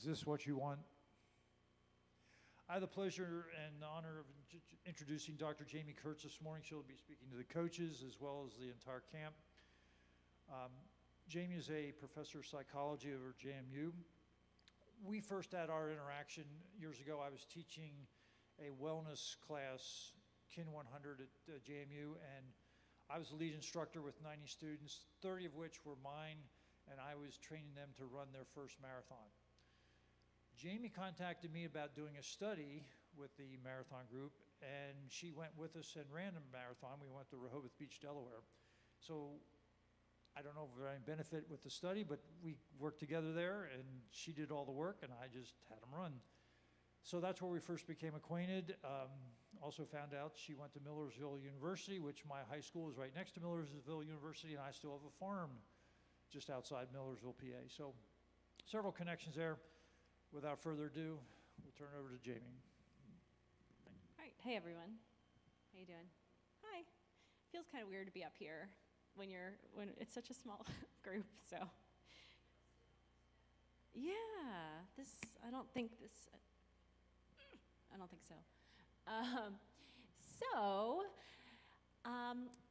this what you want? I have the pleasure and honor of introducing Dr. Jaime Kurtz this morning. She'll be speaking to the coaches as well as the entire camp. Jaime is a professor of psychology over at JMU. We first had our interaction years ago. I was teaching a wellness class, KIN 100 at JMU, and I was the lead instructor with 90 students, 30 of which were mine, and I was training them to run their first marathon. Jaime contacted me about doing a study with the marathon group, and she went with us and ran a marathon. We went to Rehoboth Beach, Delaware. So I don't know if there was any benefit with the study, but we worked together there, and she did all the work, and I just had them run. So that's where we first became acquainted. Also found out she went to Millersville University, which my high school is right next to Millersville University, and I still have a farm just outside Millersville, PA. So several connections there. Without further ado, we'll turn it over to Jaime. All right. Hey, everyone. How you doing? Hi. Feels kind of weird to be up here when it's such a small group. So, yeah. I don't think so.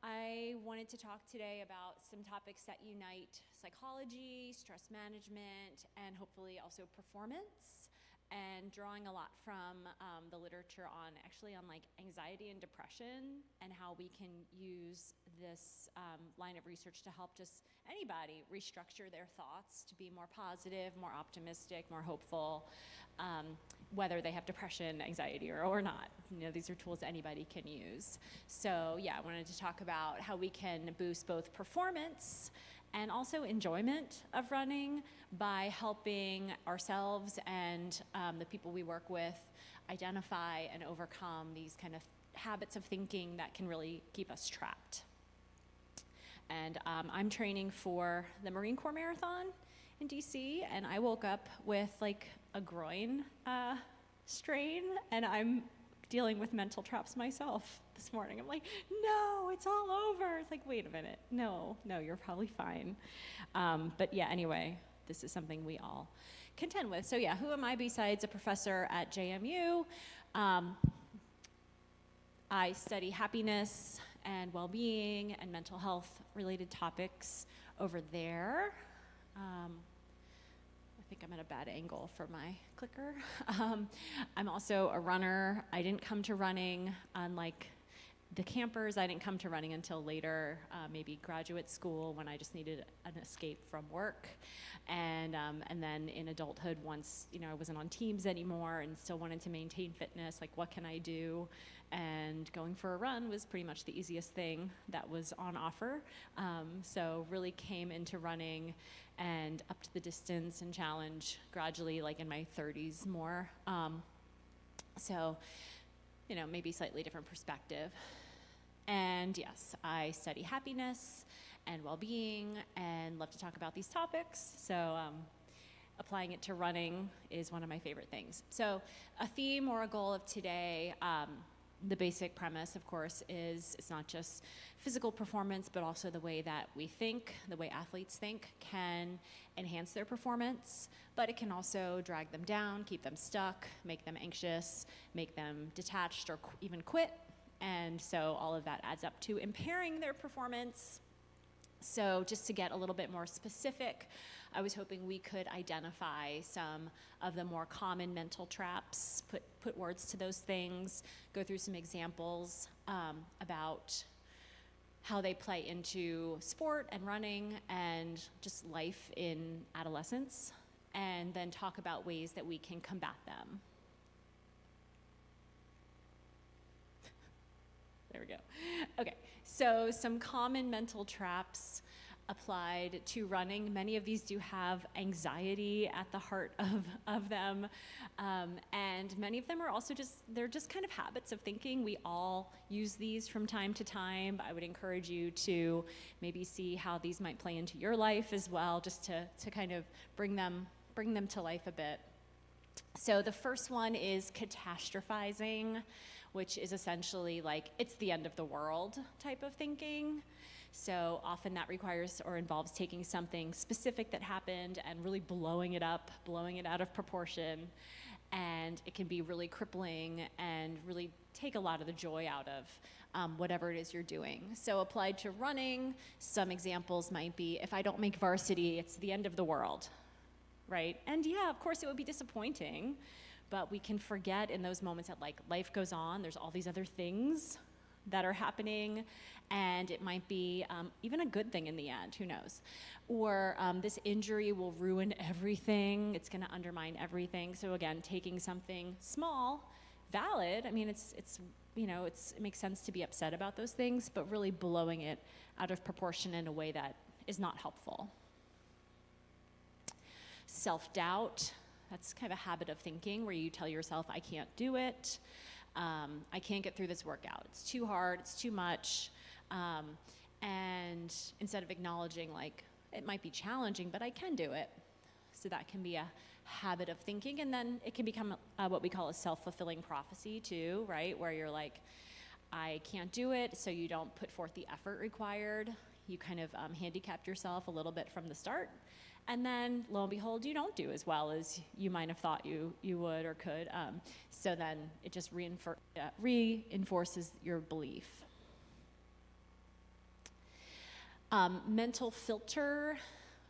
I wanted to talk today about some topics that unite psychology, stress management, and hopefully also performance, and drawing a lot from the literature on like anxiety and depression, and how we can use this line of research to help just anybody restructure their thoughts to be more positive, more optimistic, more hopeful, whether they have depression, anxiety, or not. These are tools anybody can use. So yeah, I wanted to talk about how we can boost both performance and also enjoyment of running by helping ourselves and the people we work with identify and overcome these kind of habits of thinking that can really keep us trapped. And I'm training for the Marine Corps Marathon in DC, and I woke up with like a groin strain, and I'm dealing with mental traps myself this morning. I'm like, no, it's all over. It's like, wait a minute. No, you're probably fine. But yeah, anyway, this is something we all contend with. So yeah, who am I besides a professor at JMU? I study happiness and well-being and mental health related topics over there. I think I'm at a bad angle for my clicker. I'm also a runner. I didn't come to running, unlike the campers. I didn't come to running until later, maybe graduate school, when I just needed an escape from work. And then in adulthood, once I wasn't on teams anymore and still wanted to maintain fitness, like what can I do? And going for a run was pretty much the easiest thing that was on offer. So really came into running and up to the distance and challenge gradually, like in my 30s more. So, maybe slightly different perspective. And yes, I study happiness and well-being and love to talk about these topics. So applying it to running is one of my favorite things. So a theme or a goal of today, the basic premise, of course, is it's not just physical performance, but also the way that we think, the way athletes think can enhance their performance, but it can also drag them down, keep them stuck, make them anxious, make them detached, or even quit. And so all of that adds up to impairing their performance. So just to get a little bit more specific, I was hoping we could identify some of the more common mental traps, put words to those things, go through some examples about how they play into sport and running and just life in adolescence, and then talk about ways that we can combat them. There we go. Okay, so some common mental traps applied to running. Many of these do have anxiety at the heart of them. And many of them are also they're just kind of habits of thinking. We all use these from time to time. I would encourage you to maybe see how these might play into your life as well, just to kind of bring them to life a bit. So the first one is catastrophizing, which is essentially like it's the end of the world type of thinking. So often that requires or involves taking something specific that happened and really blowing it up, blowing it out of proportion. And it can be really crippling and really take a lot of the joy out of whatever it is you're doing. So applied to running, some examples might be, if I don't make varsity, it's the end of the world, right? And yeah, of course it would be disappointing, but we can forget in those moments that like life goes on, there's all these other things that are happening, and it might be even a good thing in the end, who knows? Or this injury will ruin everything, it's gonna undermine everything. So again, taking something small, valid, I mean, it makes sense to be upset about those things, but really blowing it out of proportion in a way that is not helpful. Self-doubt, that's kind of a habit of thinking where you tell yourself, I can't do it, I can't get through this workout, it's too hard, it's too much, and instead of acknowledging like, it might be challenging, but I can do it. So that can be a habit of thinking, and then it can become what we call a self-fulfilling prophecy too, right? Where you're like, I can't do it, so you don't put forth the effort required. You kind of handicap yourself a little bit from the start, and then lo and behold, you don't do as well as you might have thought you would or could. So then it just reinforces your belief. Mental filter,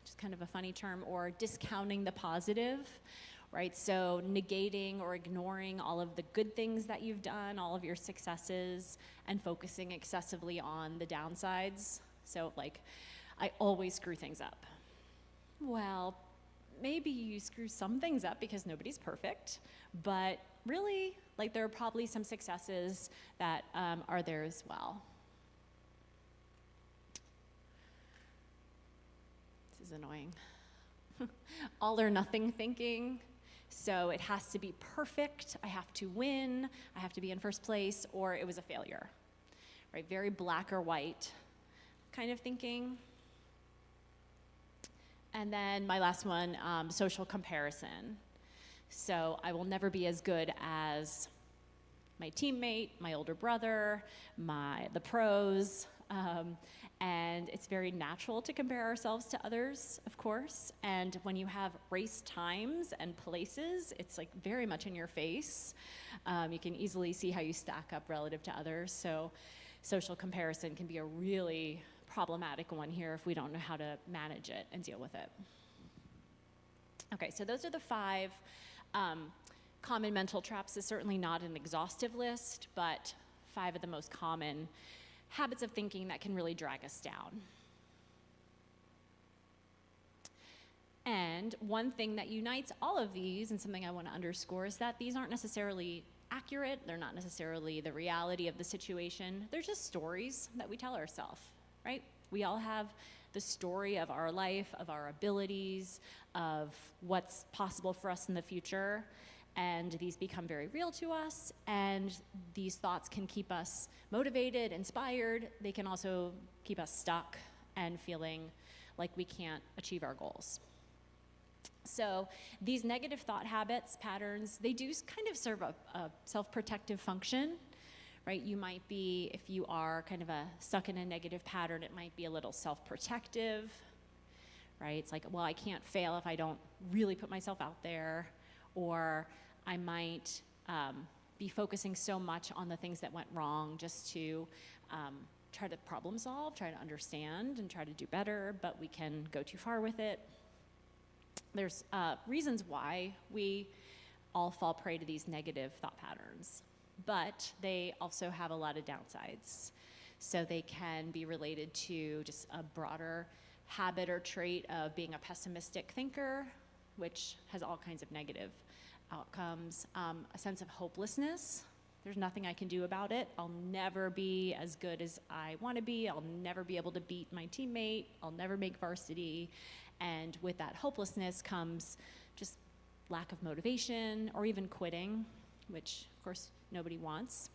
which is kind of a funny term, or discounting the positive, right? So negating or ignoring all of the good things that you've done, all of your successes, and focusing excessively on the downsides. So like, I always screw things up. Well, maybe you screw some things up because nobody's perfect, but really, like there are probably some successes that are there as well. This is annoying. All or nothing thinking. So it has to be perfect, I have to win, I have to be in first place, or it was a failure, right? Very black or white kind of thinking. And then my last one, social comparison. So I will never be as good as my teammate, my older brother, the pros, and it's very natural to compare ourselves to others, of course. And when you have race times and places, it's like very much in your face. You can easily see how you stack up relative to others. So social comparison can be a really problematic one here if we don't know how to manage it and deal with it. Okay, so those are the 5 common mental traps. Is certainly not an exhaustive list, but 5 of the most common habits of thinking that can really drag us down. And one thing that unites all of these, and something I want to underscore, is that these aren't necessarily accurate, they're not necessarily the reality of the situation, they're just stories that we tell ourselves, right? We all have the story of our life, of our abilities, of what's possible for us in the future, and these become very real to us, and these thoughts can keep us motivated, inspired. They can also keep us stuck and feeling like we can't achieve our goals. So these negative thought habits, patterns, they do kind of serve a self-protective function, right? You might be, if you are kind of stuck in a negative pattern, it might be a little self-protective, right? It's like, well, I can't fail if I don't really put myself out there, or I might be focusing so much on the things that went wrong just to try to problem solve, try to understand, and try to do better, but we can go too far with it. There's reasons why we all fall prey to these negative thought patterns, but they also have a lot of downsides. So they can be related to just a broader habit or trait of being a pessimistic thinker, which has all kinds of negative outcomes. A sense of hopelessness. There's nothing I can do about it. I'll never be as good as I want to be. I'll never be able to beat my teammate. I'll never make varsity. And with that hopelessness comes just lack of motivation or even quitting, which of course nobody wants.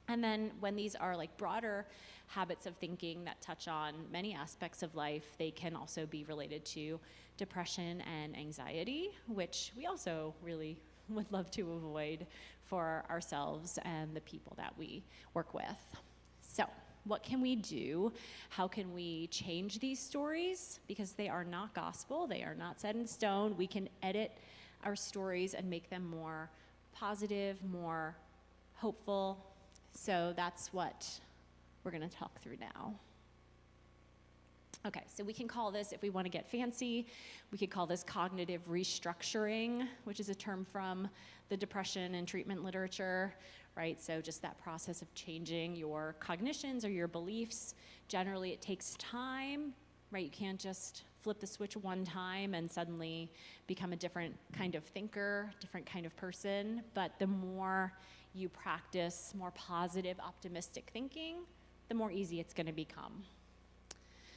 And then when these are like broader habits of thinking that touch on many aspects of life, they can also be related to depression and anxiety, which we also really would love to avoid for ourselves and the people that we work with. So what can we do? How can we change these stories? Because they are not gospel, they are not set in stone. We can edit our stories and make them more positive, more hopeful. So that's what we're going to talk through now. Okay, so we can call this, if we want to get fancy, we could call this cognitive restructuring, which is a term from the depression and treatment literature, right? So just that process of changing your cognitions or your beliefs. Generally, it takes time, right? You can't just flip the switch one time and suddenly become a different kind of thinker, different kind of person. But the more you practice more positive, optimistic thinking, the more easy it's going to become.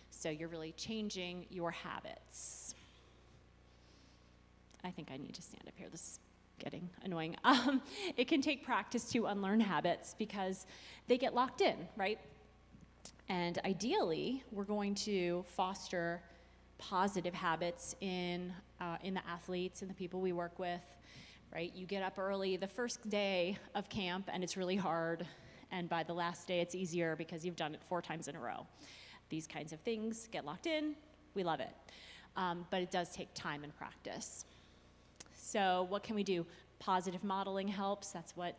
So you're really changing your habits. I think I need to stand up here. This is getting annoying. It can take practice to unlearn habits because they get locked in, right? And ideally, we're going to foster positive habits in the athletes and the people we work with, right? You get up early the first day of camp, and it's really hard. And by the last day, it's easier because you've done it 4 times in a row. These kinds of things get locked in. We love it. But it does take time and practice. So what can we do? Positive modeling helps. That's what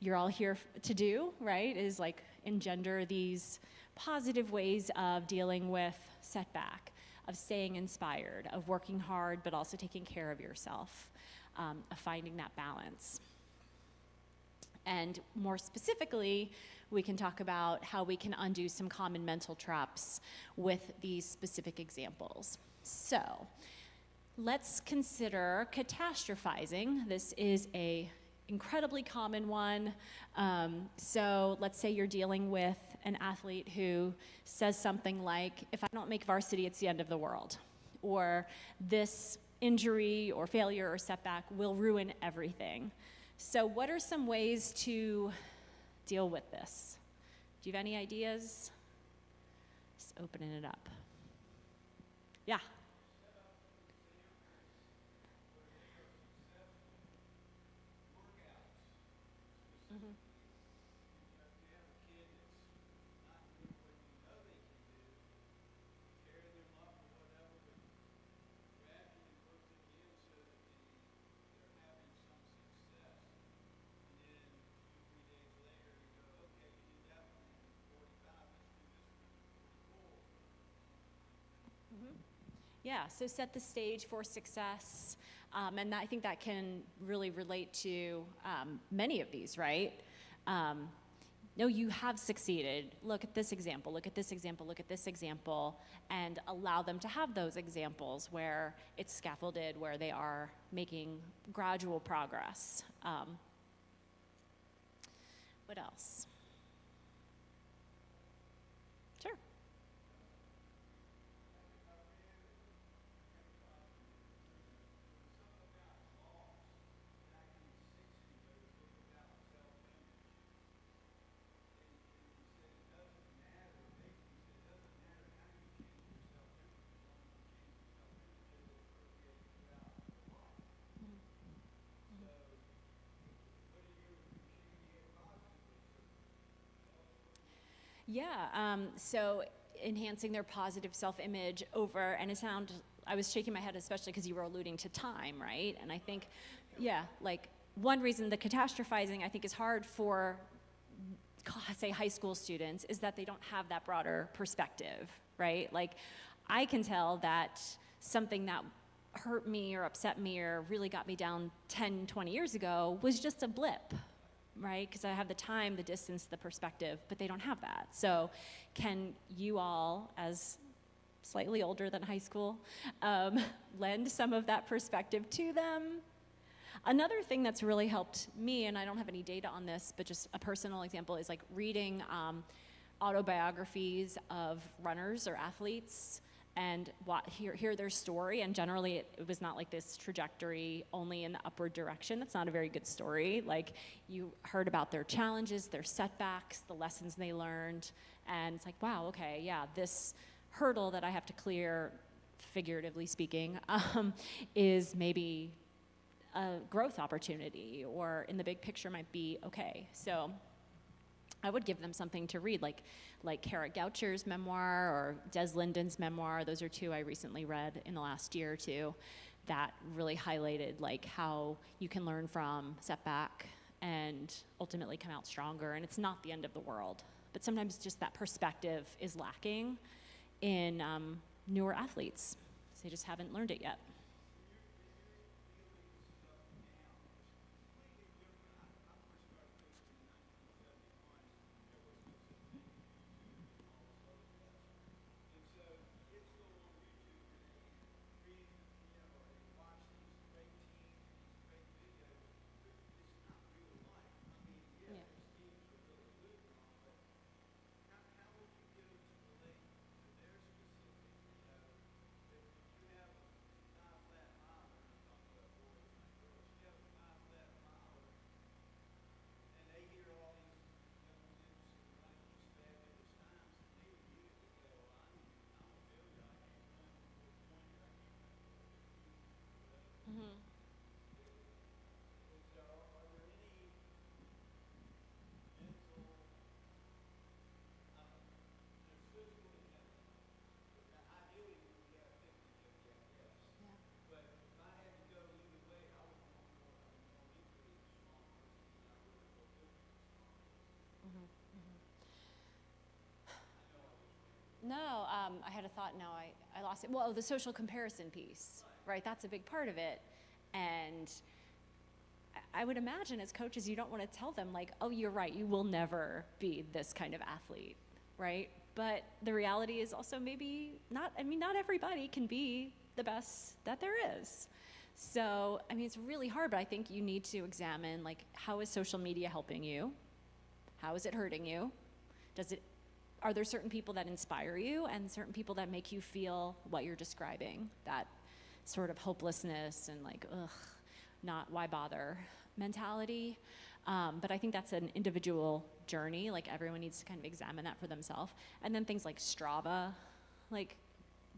you're all here to do, right? Is like engender these positive ways of dealing with setback, of staying inspired, of working hard, but also taking care of yourself, of finding that balance. And more specifically, we can talk about how we can undo some common mental traps with these specific examples. So let's consider catastrophizing. This is a incredibly common one. So let's say you're dealing with an athlete who says something like, if I don't make varsity, it's the end of the world. Or this injury or failure or setback will ruin everything. So what are some ways to deal with this? Do you have any ideas? Just opening it up. Yeah. Mm-hmm. Yeah, so set the stage for success, and I think that can really relate to many of these, right? No, you have succeeded. Look at this example, look at this example, look at this example, and allow them to have those examples where it's scaffolded, where they are making gradual progress. What else? Sure. Yeah, so enhancing their positive self-image over, and I was shaking my head especially because you were alluding to time, right? And I think, yeah, like one reason the catastrophizing I think is hard for, say, high school students is that they don't have that broader perspective, right? Like I can tell that something that hurt me or upset me or really got me down 10, 20 years ago was just a blip, right? Because I have the time, the distance, the perspective, but they don't have that. So can you all, as slightly older than high school, lend some of that perspective to them? Another thing that's really helped me, and I don't have any data on this, but just a personal example, is like reading autobiographies of runners or athletes and hear their story. And generally it was not like this trajectory only in the upward direction. That's not a very good story. Like you heard about their challenges, their setbacks, the lessons they learned, and it's like, wow, okay, yeah, this hurdle that I have to clear, figuratively speaking, is maybe a growth opportunity, or in the big picture might be okay. So I would give them something to read, like Kara Goucher's memoir or Des Linden's memoir. Those are two I recently read in the last year or two that really highlighted like how you can learn from setback and ultimately come out stronger. And it's not the end of the world, but sometimes just that perspective is lacking in newer athletes. So they just haven't learned it yet. No, I had a thought, now I lost it. Well, the social comparison piece, right? That's a big part of it. And I would imagine as coaches, you don't want to tell them like, oh, you're right, you will never be this kind of athlete, right? But the reality is also maybe not, I mean, not everybody can be the best that there is. So, I mean, it's really hard, but I think you need to examine like, how is social media helping you? How is it hurting you? Are there certain people that inspire you and certain people that make you feel what you're describing? That sort of hopelessness and like, ugh, not why bother mentality. But I think that's an individual journey. Like everyone needs to kind of examine that for themselves. And then things like Strava, like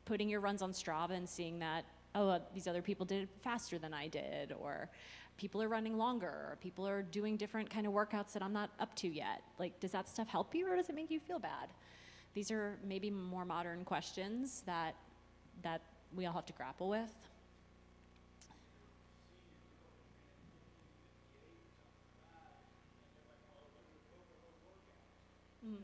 putting your runs on Strava and seeing that, oh, these other people did it faster than I did, or people are running longer, or people are doing different kind of workouts that I'm not up to yet. Like, does that stuff help you or does it make you feel bad? These are maybe more modern questions that we all have to grapple with. Mm.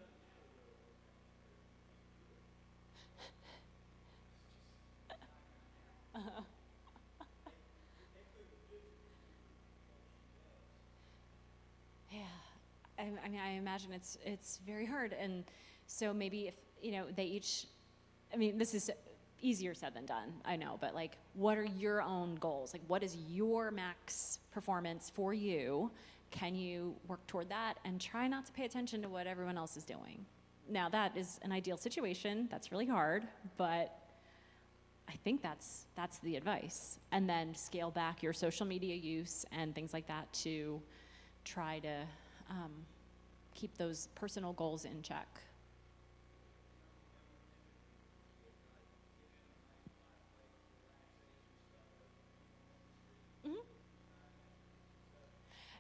Yeah, I mean, I imagine it's very hard, and so maybe if they each, I mean, this is easier said than done, I know, but like, what are your own goals? Like, what is your max performance for you? Can you work toward that and try not to pay attention to what everyone else is doing? Now, that is an ideal situation. That's really hard, but I think that's the advice. And then scale back your social media use and things like that to try to keep those personal goals in check.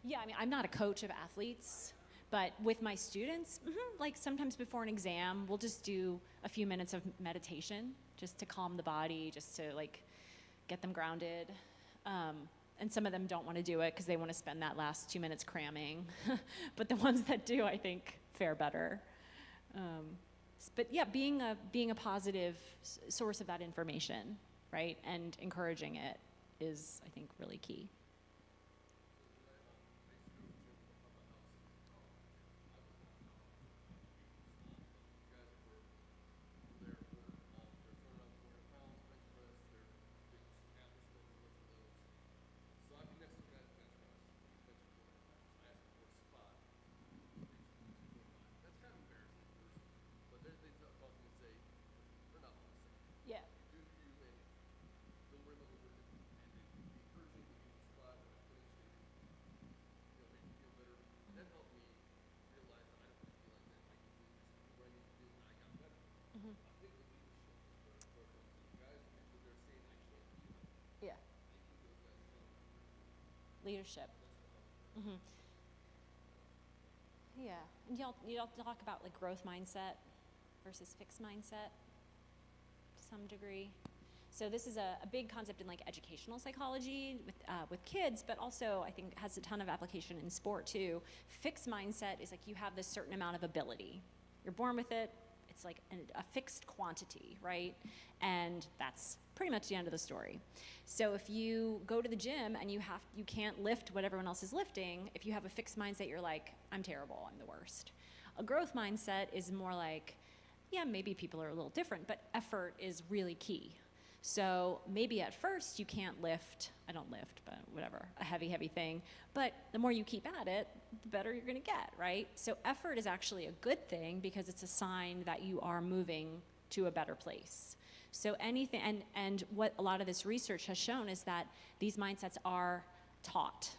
Yeah, I mean, I'm not a coach of athletes, but with my students, like sometimes before an exam, we'll just do a few minutes of meditation just to calm the body, just to like get them grounded. And some of them don't want to do it because they want to spend that last 2 minutes cramming. But the ones that do, I think, fare better. But yeah, being a positive source of that information, right, and encouraging it is, I think, really key. Yeah. Mm-hmm. Yeah. Leadership. Mm-hmm. Yeah. And y'all talk about like growth mindset versus fixed mindset to some degree. So this is a big concept in like educational psychology with kids, but also I think has a ton of application in sport too. Fixed mindset is like you have this certain amount of ability. You're born with it. It's like a fixed quantity, right? And that's pretty much the end of the story. So if you go to the gym and you can't lift what everyone else is lifting, if you have a fixed mindset, you're like, I'm terrible, I'm the worst. A growth mindset is more like, yeah, maybe people are a little different, but effort is really key. So maybe at first you can't lift, I don't lift, but whatever, a heavy thing, but the more you keep at it, the better you're gonna get, right? So effort is actually a good thing because it's a sign that you are moving to a better place. So anything, and what a lot of this research has shown is that these mindsets are taught,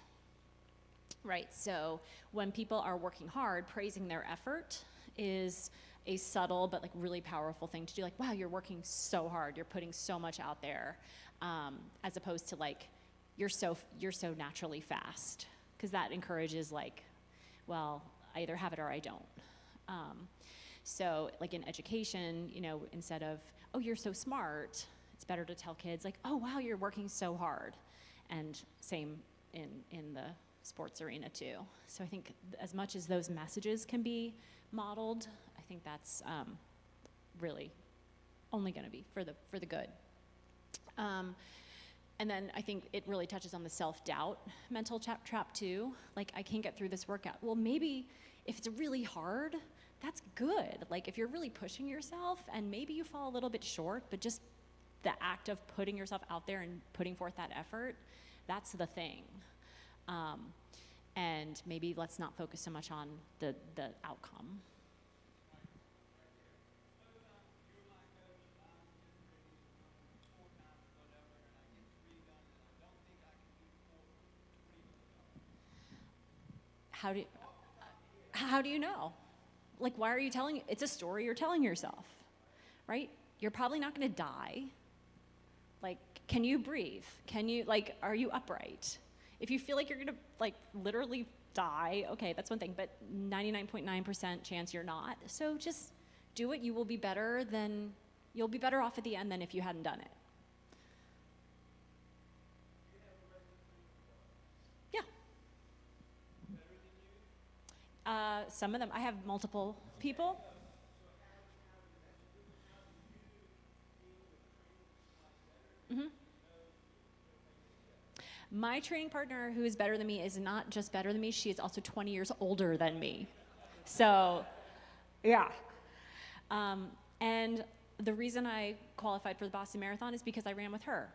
right? So when people are working hard, praising their effort is a subtle but like really powerful thing to do. Like, wow, you're working so hard, you're putting so much out there, as opposed to like, you're so naturally fast, because that encourages like, well, I either have it or I don't. So like in education, you know, instead of, oh, you're so smart, it's better to tell kids like, oh, wow, you're working so hard. And same in the sports arena too. So I think as much as those messages can be modeled, I think that's really only going to be for the good. And then I think it really touches on the self-doubt mental trap too. Like, I can't get through this workout. Well, maybe if it's really hard, that's good. Like, if you're really pushing yourself and maybe you fall a little bit short, but just the act of putting yourself out there and putting forth that effort, that's the thing. And maybe let's not focus so much on the outcome. How do you know? Like, why are you telling? It's a story you're telling yourself, right? You're probably not going to die. Like, can you breathe? Can you, like, are you upright? If you feel like you're going to, like, literally die, okay, that's one thing, but 99.9% chance you're not. So just do it. You'll be better off at the end than if you hadn't done it. Some of them, I have multiple people. Mm-hmm. My training partner, who is better than me, is not just better than me, she is also 20 years older than me. So, yeah. And the reason I qualified for the Boston Marathon is because I ran with her.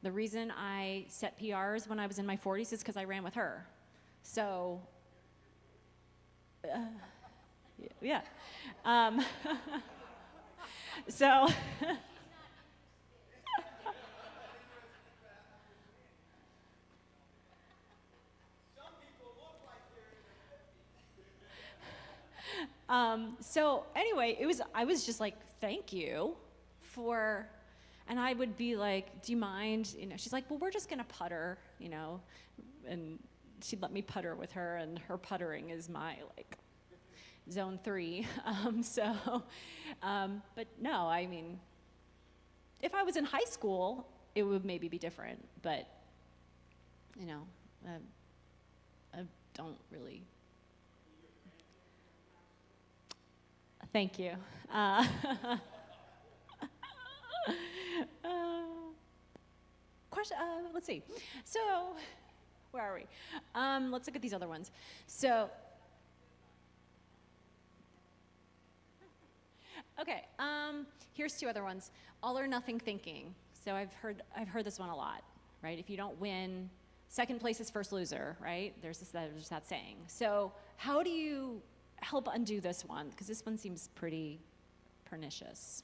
The reason I set PRs when I was in my 40s is because I ran with her. So, yeah. So, so anyway, I was just like, thank you for, and I would be like, do you mind? You know, she's like, well, we're just gonna putter, you know, and she'd let me putter with her, and her puttering is my like zone 3. But no, I mean, if I was in high school, it would maybe be different, but you know, I don't really. Thank you. Question. Let's see. So, where are we? Let's look at these other ones. So, okay. Here's 2 other ones. All or nothing thinking. So I've heard this one a lot, right? If you don't win, second place is first loser, right? There's that saying. So how do you help undo this one? Because this one seems pretty pernicious.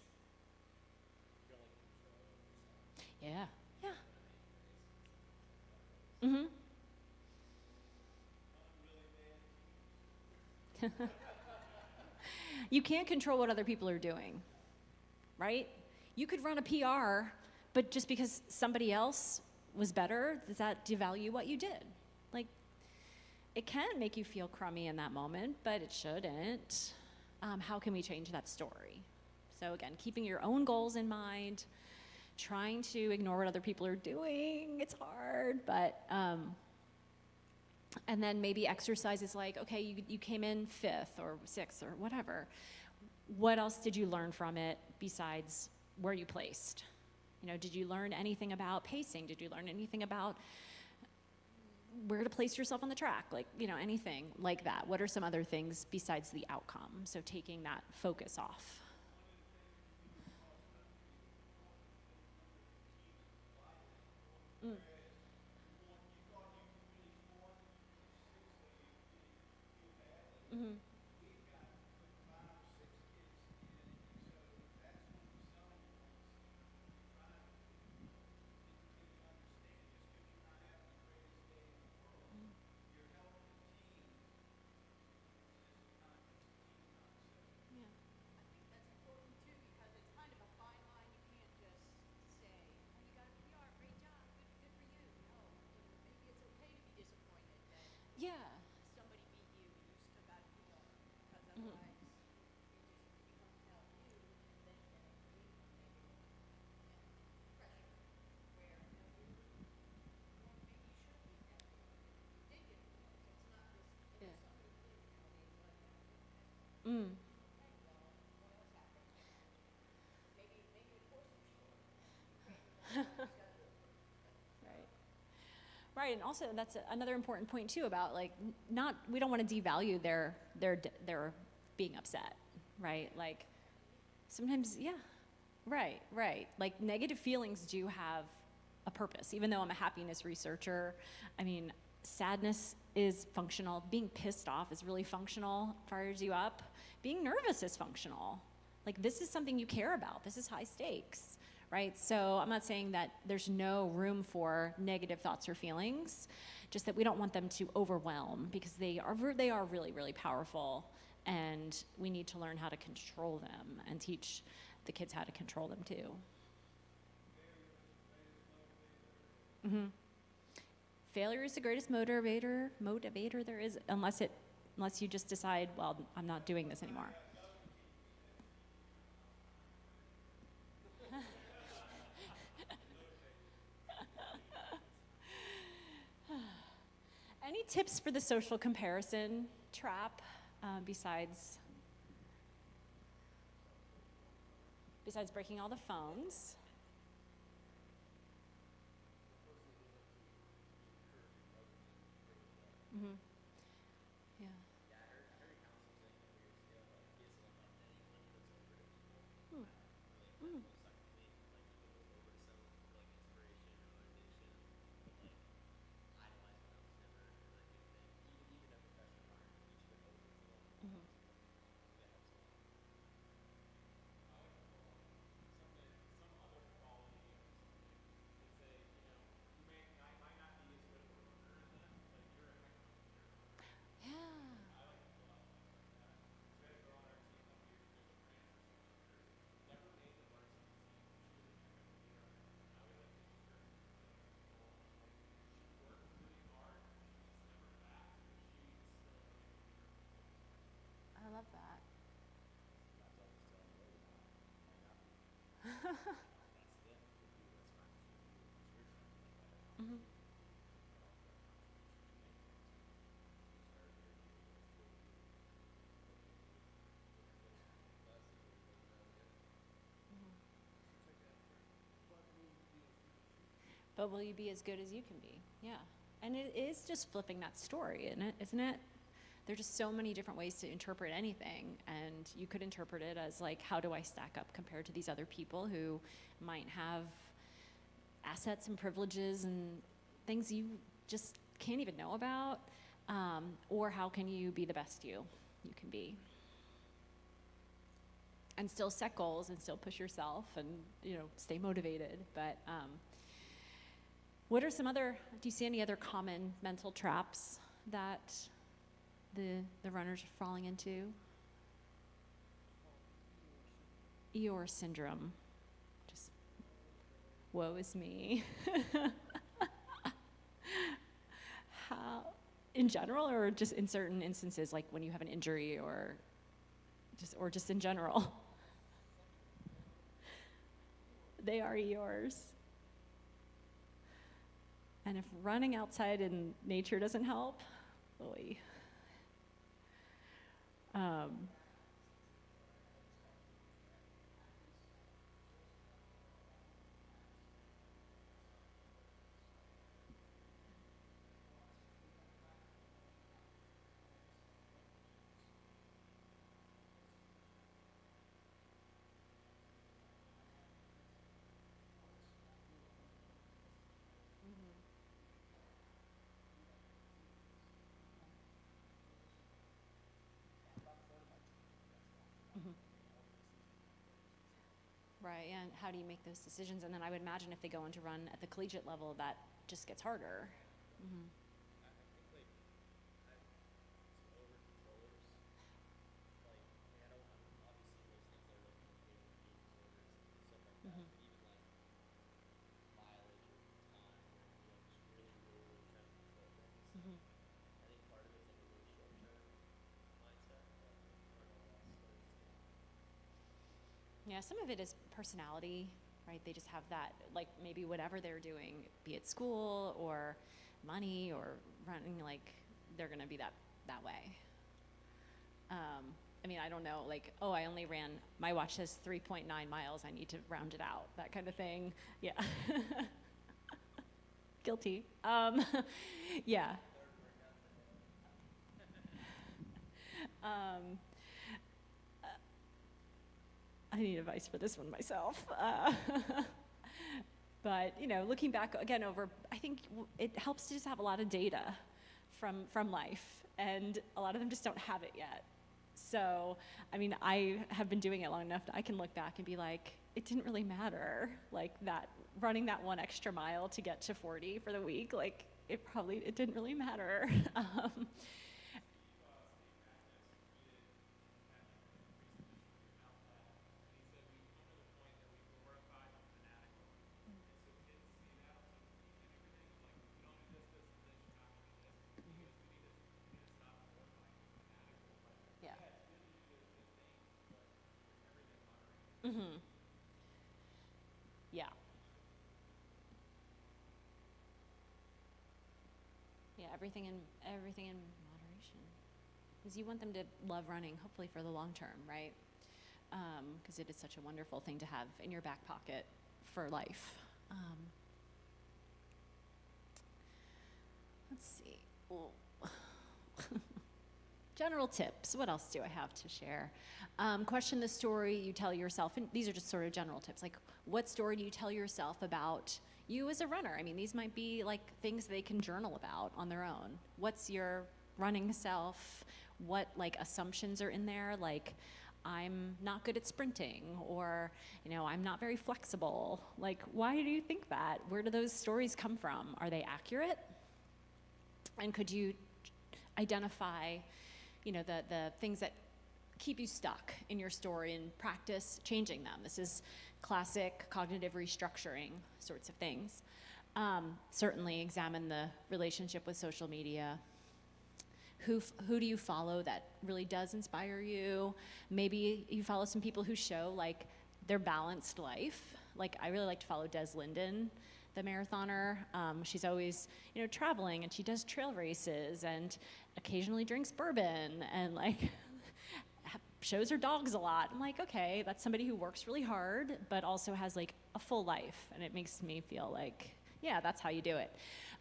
Yeah. Yeah. Mm-hmm. You can't control what other people are doing, right? You could run a PR, but just because somebody else was better, does that devalue what you did? Like, it can make you feel crummy in that moment, but it shouldn't. How can we change that story? So again, keeping your own goals in mind, trying to ignore what other people are doing. It's hard, but, and then maybe exercises like, okay, you came in 5th or 6th or whatever. What else did you learn from it besides where you placed? You know, did you learn anything about pacing? Did you learn anything about where to place yourself on the track? Like, you know, anything like that. What are some other things besides the outcome? So taking that focus off. Mm. Mm-hmm. That's important too, because it's kind of a fine line. You can't just say, "Oh, you got a PR, great job, good for you." No, maybe it's okay to be disappointed that Yeah. somebody beat you and you still got a PR, because Mm-hmm. otherwise you don't help you, and then you're going to leave them negative and pressure. Where maybe you should be happy if you did get a point. It's not this. Yeah. Somebody did, they let you. Mm. Okay, well, what else happened? Maybe of course you're short. Right. Right, and also that's another important point too about like not we don't want to devalue their being upset, right? Like sometimes, yeah, right. Like negative feelings do have a purpose. Even though I'm a happiness researcher, I mean, sadness is functional. Being pissed off is really functional, fires you up. Being nervous is functional. Like this is something you care about. This is high stakes, right? So I'm not saying that there's no room for negative thoughts or feelings, just that we don't want them to overwhelm because they are really, really powerful, and we need to learn how to control them and teach the kids how to control them too. Mm-hmm. Failure is the greatest motivator there is, unless you just decide, well, I'm not doing this anymore. Any tips for the social comparison trap besides breaking all the phones? Mm-hmm. Yeah. Mm. Mm. Mm-hmm. Yeah. I love that. Mm-hmm. But will you be as good as you can be? Yeah. And it is just flipping that story, isn't it? There's just so many different ways to interpret anything, and you could interpret it as like, how do I stack up compared to these other people who might have assets and privileges and things you just can't even know about? Or how can you be the best you can be? And still set goals and still push yourself and, stay motivated. But do you see any other common mental traps that the runners are falling into? Eeyore syndrome. Just, woe is me. in general, or just in certain instances, like when you have an injury, or just in general? They are yours. And if running outside in nature doesn't help, oy. Right, and how do you make those decisions? And then I would imagine if they go into run at the collegiate level, that just gets harder. Mm-hmm. Yeah, some of it is personality, right? They just have that, like maybe whatever they're doing, be it school or money or running, like they're gonna be that way. I mean, I don't know, like, oh, I only ran, my watch says 3.9 miles, I need to round it out, that kind of thing. Yeah. Guilty. Yeah. I need advice for this one myself. But, you know, looking back again over, I think it helps to just have a lot of data from life, and a lot of them just don't have it yet. So, I mean, I have been doing it long enough that I can look back and be like, it didn't really matter, like that, running that one extra mile to get to 40 for the week, like it didn't really matter. Mm-hmm. Yeah. Yeah, everything in moderation. Because you want them to love running, hopefully for the long term, right? Because it is such a wonderful thing to have in your back pocket for life. Let's see. General tips. What else do I have to share? Question the story you tell yourself. And these are just sort of general tips. Like, what story do you tell yourself about you as a runner? I mean, these might be like things they can journal about on their own. What's your running self? What like assumptions are in there? Like, I'm not good at sprinting, or, you know, I'm not very flexible. Like, why do you think that? Where do those stories come from? Are they accurate? And could you identify, you know, the things that keep you stuck in your story and practice changing them? This is classic cognitive restructuring sorts of things. Certainly examine the relationship with social media. Who do you follow that really does inspire you? Maybe you follow some people who show like their balanced life. Like I really like to follow Des Linden, the marathoner. She's always, you know, traveling, and she does trail races and occasionally drinks bourbon and like shows her dogs a lot. I'm like, okay, that's somebody who works really hard, but also has like a full life. And it makes me feel like, yeah, that's how you do it.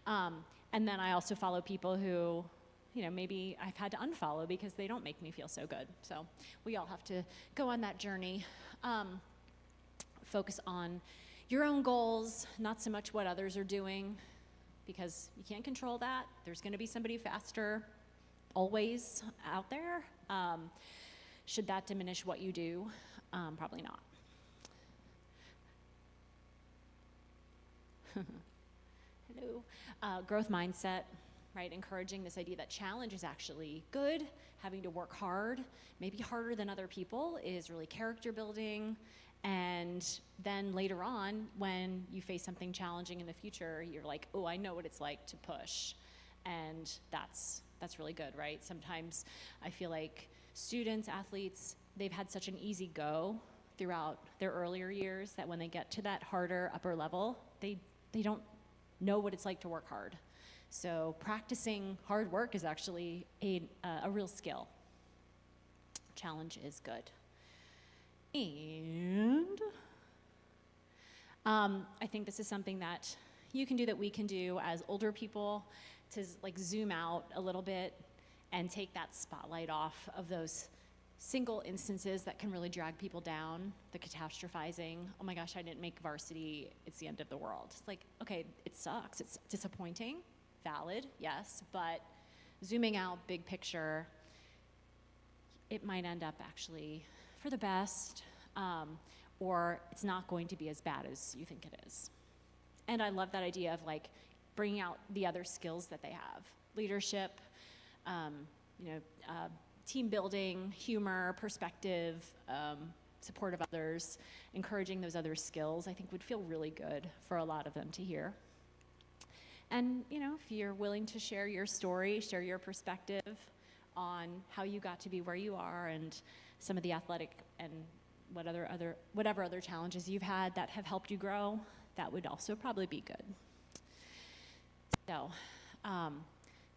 And then I also follow people who, you know, maybe I've had to unfollow because they don't make me feel so good. So we all have to go on that journey. Focus on your own goals, not so much what others are doing, because you can't control that. There's gonna be somebody faster always out there. Should that diminish what you do? Probably not. Hello. Growth mindset, right? Encouraging this idea that challenge is actually good. Having to work hard, maybe harder than other people, is really character building. And then later on, when you face something challenging in the future, you're like, oh, I know what it's like to push. And that's really good, right? Sometimes I feel like students, athletes, they've had such an easy go throughout their earlier years that when they get to that harder upper level, they don't know what it's like to work hard. So practicing hard work is actually a real skill. Challenge is good. And I think this is something that you can do, that we can do as older people, to like zoom out a little bit and take that spotlight off of those single instances that can really drag people down, the catastrophizing. Oh my gosh, I didn't make varsity, it's the end of the world. It's like, okay, it sucks, it's disappointing, valid, yes, but zooming out, big picture, it might end up actually for the best, or it's not going to be as bad as you think it is. And I love that idea of like bringing out the other skills that they have. Leadership, team building, humor, perspective, support of others, encouraging those other skills, I think would feel really good for a lot of them to hear. And, if you're willing to share your story, share your perspective on how you got to be where you are and some of the athletic and whatever other challenges you've had that have helped you grow, that would also probably be good. So,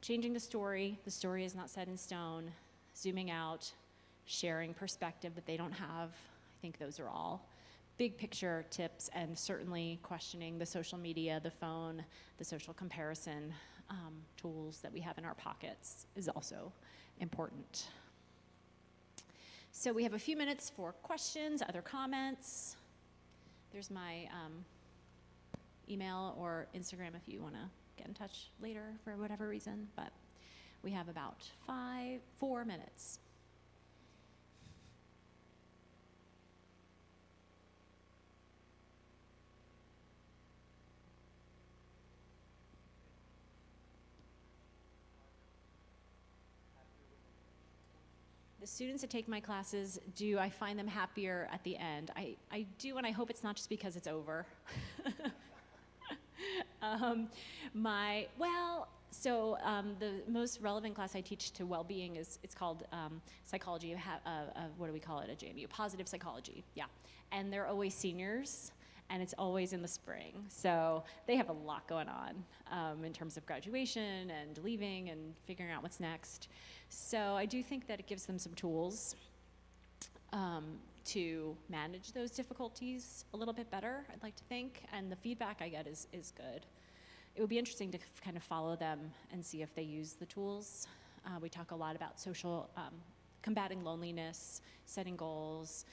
changing the story is not set in stone, zooming out, sharing perspective that they don't have, I think those are all big picture tips, and certainly questioning the social media, the phone, the social comparison tools that we have in our pockets is also important. So we have a few minutes for questions, other comments. There's my email or Instagram if you want to get in touch later for whatever reason, but we have about 4 minutes. The students that take my classes, do I find them happier at the end? I do, and I hope it's not just because it's over. The most relevant class I teach to well-being it's called Psychology, what do we call it at JMU? Positive Psychology, yeah. And they're always seniors, and it's always in the spring. So they have a lot going on in terms of graduation and leaving and figuring out what's next. So I do think that it gives them some tools to manage those difficulties a little bit better, I'd like to think, and the feedback I get is good. It would be interesting to kind of follow them and see if they use the tools. We talk a lot about social, combating loneliness, setting goals,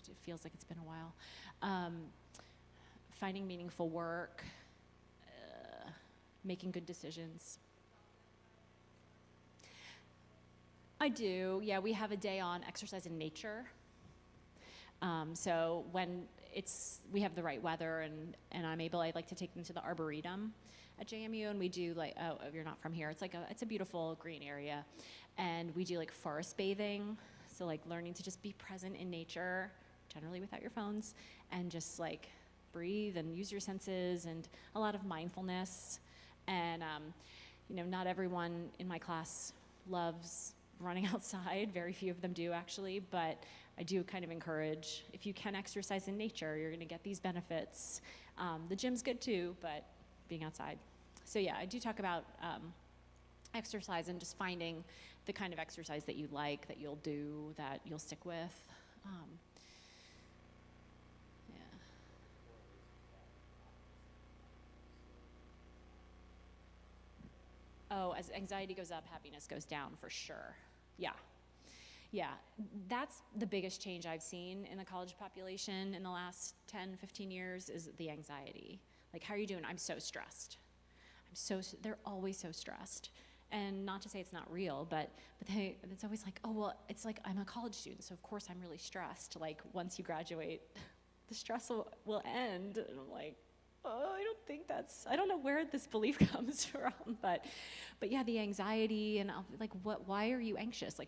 it feels like it's been a while, finding meaningful work, making good decisions. I do, yeah, we have a day on exercise in nature. So when we have the right weather and I'm able, I like to take them to the Arboretum at JMU, and we do if you're not from here, it's a beautiful green area. And we do forest bathing, so learning to just be present in nature, generally without your phones, and just breathe and use your senses, and a lot of mindfulness. And not everyone in my class loves running outside. Very few of them do, actually, but I do kind of encourage, if you can exercise in nature, you're gonna get these benefits. The gym's good too, but being outside. So yeah, I do talk about exercise and just finding the kind of exercise that you like, that you'll do, that you'll stick with. Oh, as anxiety goes up, happiness goes down for sure. Yeah, that's the biggest change I've seen in the college population in the last 10, 15 years is the anxiety. How are you doing? I'm so stressed. They're always so stressed. And not to say it's not real, but it's always it's I'm a college student, so of course I'm really stressed. Once you graduate, the stress will end. And I'm oh, I don't know where this belief comes from, but yeah, the anxiety, and I'll be why are you anxious?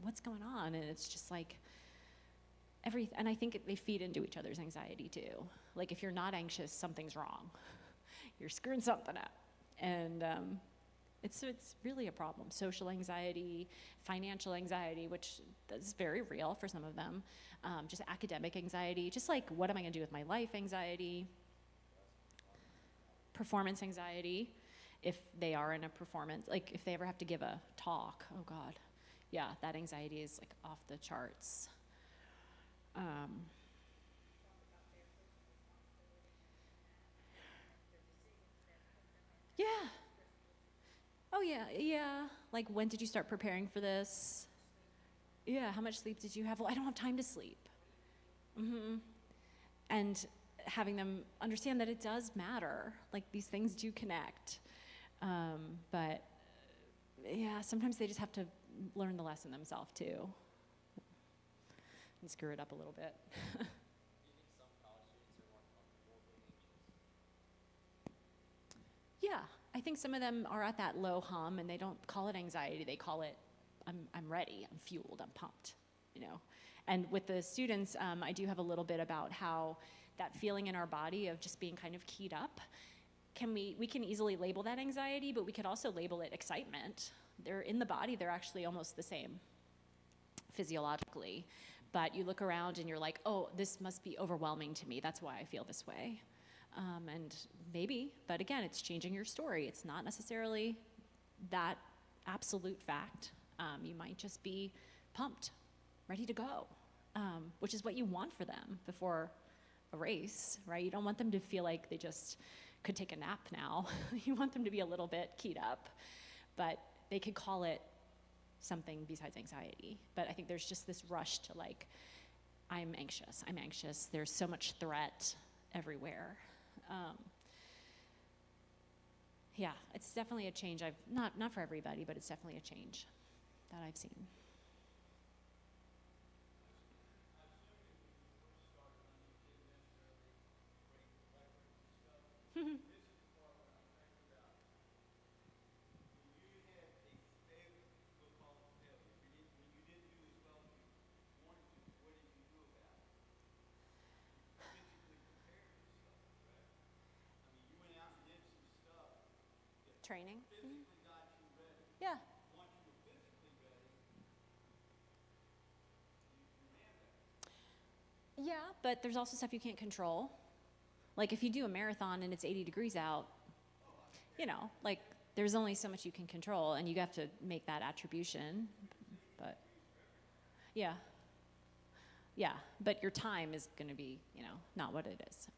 What's going on? And it's just and I think they feed into each other's anxiety too. If you're not anxious, something's wrong. You're screwing something up. And it's really a problem. Social anxiety, financial anxiety, which is very real for some of them. Just academic anxiety, just like, what am I gonna do with my life anxiety. Performance anxiety, if they are in a performance, like if they ever have to give a talk, oh God. Yeah, that anxiety is like off the charts. Yeah. Oh yeah, yeah. Like, when did you start preparing for this? Yeah, how much sleep did you have? Well, I don't have time to sleep. And having them understand that it does matter. Like, these things do connect. But yeah, sometimes they just have to learn the lesson themselves too. And screw it up a little bit. Yeah, I think some of them are at that low hum and they don't call it anxiety, they call it, I'm ready, I'm fueled, I'm pumped, you know. And with the students, I do have a little bit about how that feeling in our body of just being kind of keyed up, we can easily label that anxiety, but we could also label it excitement. They're in the body, they're actually almost the same physiologically. But you look around and you're like, oh, this must be overwhelming to me, that's why I feel this way. And maybe, but again, it's changing your story. It's not necessarily that absolute fact. You might just be pumped, ready to go, which is what you want for them before a race, right? You don't want them to feel like they just could take a nap now. You want them to be a little bit keyed up, but they could call it something besides anxiety. But I think there's just this rush to like, I'm anxious, there's so much threat everywhere. Yeah, it's definitely a change. Not for everybody, but it's definitely a change that I've seen. Training. Yeah. Yeah, but there's also stuff you can't control. Like if you do a marathon and it's 80 degrees out, you know, like there's only so much you can control and you have to make that attribution. But yeah. Yeah, but your time is going to be, you know, not what it is.